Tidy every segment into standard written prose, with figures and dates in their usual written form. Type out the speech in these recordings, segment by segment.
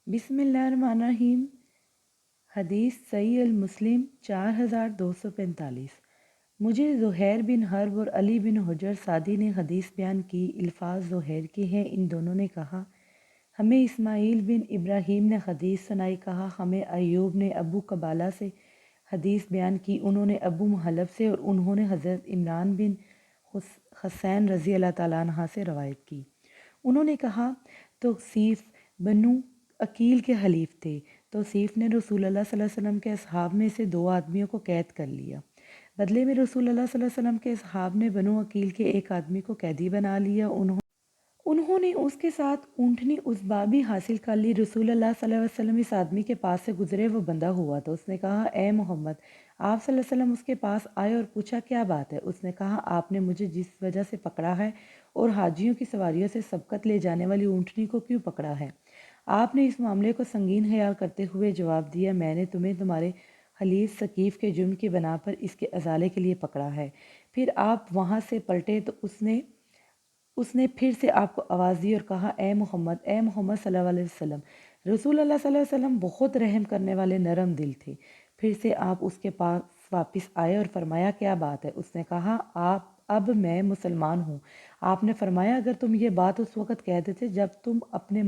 بسم اللہ الرحمن الرحیم۔ حدیث صحیح المسلم 4245۔ مجھے زہیر بن حرب اور علی بن حجر سعدی نے حدیث بیان کی۔ الفاظ زہیر کے ہیں، ان دونوں نے کہا ہمیں اسماعیل بن ابراہیم نے حدیث سنائی، کہا ہمیں ایوب نے ابو قبالہ سے حدیث بیان کی، انہوں نے ابو محلب سے اور انہوں نے حضرت عمران بن حسین رضی اللہ تعالیٰ عنہ سے روایت کی۔ انہوں نے کہا توصیف بنو عقیل کے حلیف تھے۔ توصیف نے رسول اللہ صلی اللہ علیہ وسلم کے اصحاب میں سے 2 آدمیوں کو قید کر لیا۔ بدلے میں رسول اللہ صلی اللہ علیہ وسلم کے اصحاب نے بنو عقیل کے ایک آدمی کو قیدی بنا لیا۔ انہوں نے اس کے ساتھ اونٹنی عصبہ بھی حاصل کر لی۔ رسول اللہ صلی اللہ علیہ وسلم اس آدمی کے پاس سے گزرے، وہ بندھا ہوا تھا۔ اس نے کہا اے محمد۔ آپ صلی اللہ علیہ وسلم اس کے پاس آئے اور پوچھا کیا بات ہے؟ اس نے کہا آپ نے مجھے جس وجہ سے پکڑا ہے اور حاجیوں کی سواریوں سے سبقت لے جانے والی اونٹنی کو کیوں پکڑا ہے؟ آپ نے اس معاملے کو سنگین خیال کرتے ہوئے جواب دیا میں نے تمہیں تمہارے حلیف ثقیف کے جرم کی بنا پر اس کے ازالے کے لیے پکڑا ہے۔ پھر آپ وہاں سے پلٹے تو اس نے پھر سے آپ کو آواز دی اور کہا اے محمد صلی اللہ علیہ وسلم۔ رسول اللہ صلی اللہ علیہ وسلم بہت رحم کرنے والے نرم دل تھے۔ پھر سے آپ اس کے پاس واپس آئے اور فرمایا کیا بات ہے؟ اس نے کہا اب میں مسلمان ہوں۔ آپ نے فرمایا اگر تم یہ بات اس وقت کہہ دیتے جب تم اپنے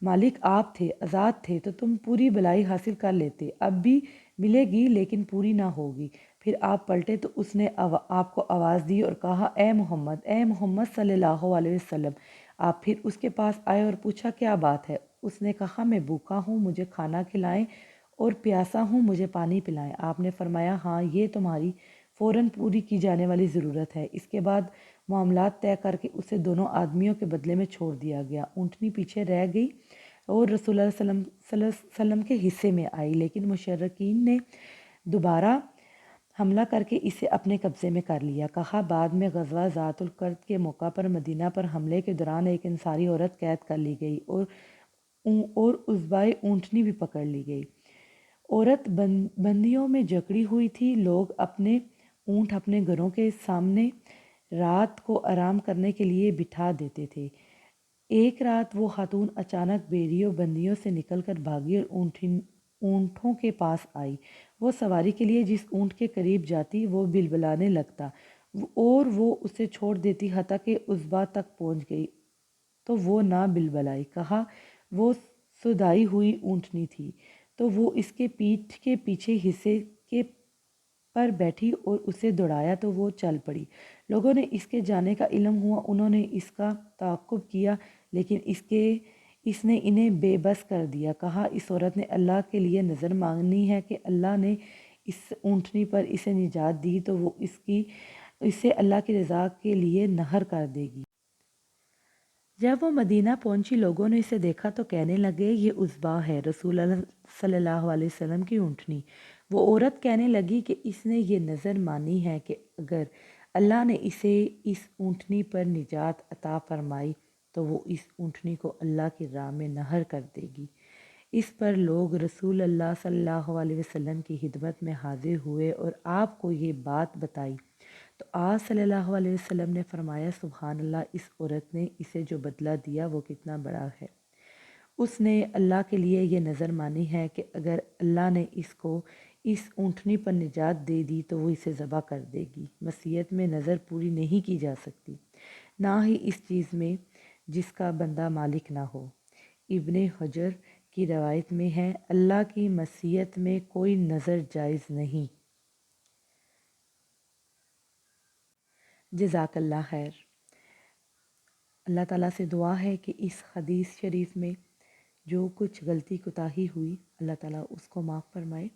مالک آپ تھے، آزاد تھے، تو تم پوری بلائی حاصل کر لیتے۔ اب بھی ملے گی لیکن پوری نہ ہوگی۔ پھر آپ پلٹے تو اس نے آپ کو آواز دی اور کہا اے محمد صلی اللہ علیہ وسلم۔ آپ پھر اس کے پاس آئے اور پوچھا کیا بات ہے؟ اس نے کہا میں بھوکا ہوں، مجھے کھانا کھلائیں، اور پیاسا ہوں، مجھے پانی پلائیں۔ آپ نے فرمایا ہاں یہ تمہاری فوراً پوری کی جانے والی ضرورت ہے۔ اس کے بعد معاملات طے کر کے اسے دونوں آدمیوں کے بدلے میں چھوڑ دیا گیا۔ اونٹنی پیچھے رہ گئی اور رسول اللہ صلی اللہ علیہ وسلم کے حصے میں آئی، لیکن مشرکین نے دوبارہ حملہ کر کے اسے اپنے قبضے میں کر لیا۔ کہا بعد میں غزوہ ذات القرد کے موقع پر مدینہ پر حملے کے دوران ایک انصاری عورت قید کر لی گئی اور عصبۂ اونٹنی بھی پکڑ لی گئی۔ عورت بندیوں میں جکڑی ہوئی تھی۔ لوگ اپنے اونٹ اپنے گھروں کے سامنے رات کو آرام کرنے کے لیے بٹھا دیتے تھے۔ ایک رات وہ خاتون اچانک بیریوں بندیوں سے نکل کر بھاگی اور اونٹوں کے پاس آئی۔ وہ سواری کے لیے جس اونٹ کے قریب جاتی وہ بلبلانے لگتا اور وہ اسے چھوڑ دیتی، حتیٰ کہ عصبہ تک پہنچ گئی تو وہ نہ بلبلائی۔ کہا وہ سودائی ہوئی اونٹنی تھی تو وہ اس کے پیٹھ کے پیچھے حصے کے پر بیٹھی اور اسے دوڑایا تو وہ چل پڑی۔ لوگوں نے اس کے جانے کا علم ہوا، انہوں نے اس کا تعاقب کیا، لیکن اس نے انہیں بے بس کر دیا۔ کہا اس عورت نے اللہ کے لیے نظر مانگنی ہے کہ اللہ نے اس اونٹنی پر اسے نجات دی تو وہ اسے اللہ کی رضا کے لیے نہر کر دے گی۔ جب وہ مدینہ پہنچی لوگوں نے اسے دیکھا تو کہنے لگے یہ عصبہ ہے، رسول اللہ صلی اللہ علیہ وسلم کی اونٹنی۔ وہ عورت کہنے لگی کہ اس نے یہ نظر مانی ہے کہ اگر اللہ نے اسے اس اونٹنی پر نجات عطا فرمائی تو وہ اس اونٹنی کو اللہ کی راہ میں نہر کر دے گی۔ اس پر لوگ رسول اللہ صلی اللہ علیہ وسلم کی خدمت میں حاضر ہوئے اور آپ کو یہ بات بتائی تو آپ صلی اللہ علیہ وسلم نے فرمایا سبحان اللہ، اس عورت نے اسے جو بدلہ دیا وہ کتنا بڑا ہے۔ اس نے اللہ کے لیے یہ نظر مانی ہے کہ اگر اللہ نے اس کو اس اونٹنی پر نجات دے دی تو وہ اسے ذبح کر دے گی۔ مسیت میں نظر پوری نہیں کی جا سکتی، نہ ہی اس چیز میں جس کا بندہ مالک نہ ہو۔ ابن حجر کی روایت میں ہے اللہ کی مسیت میں کوئی نظر جائز نہیں۔ جزاک اللہ خیر۔ اللہ تعالیٰ سے دعا ہے کہ اس حدیث شریف میں جو کچھ غلطی کوتاہی ہوئی اللہ تعالیٰ اس کو معاف فرمائے۔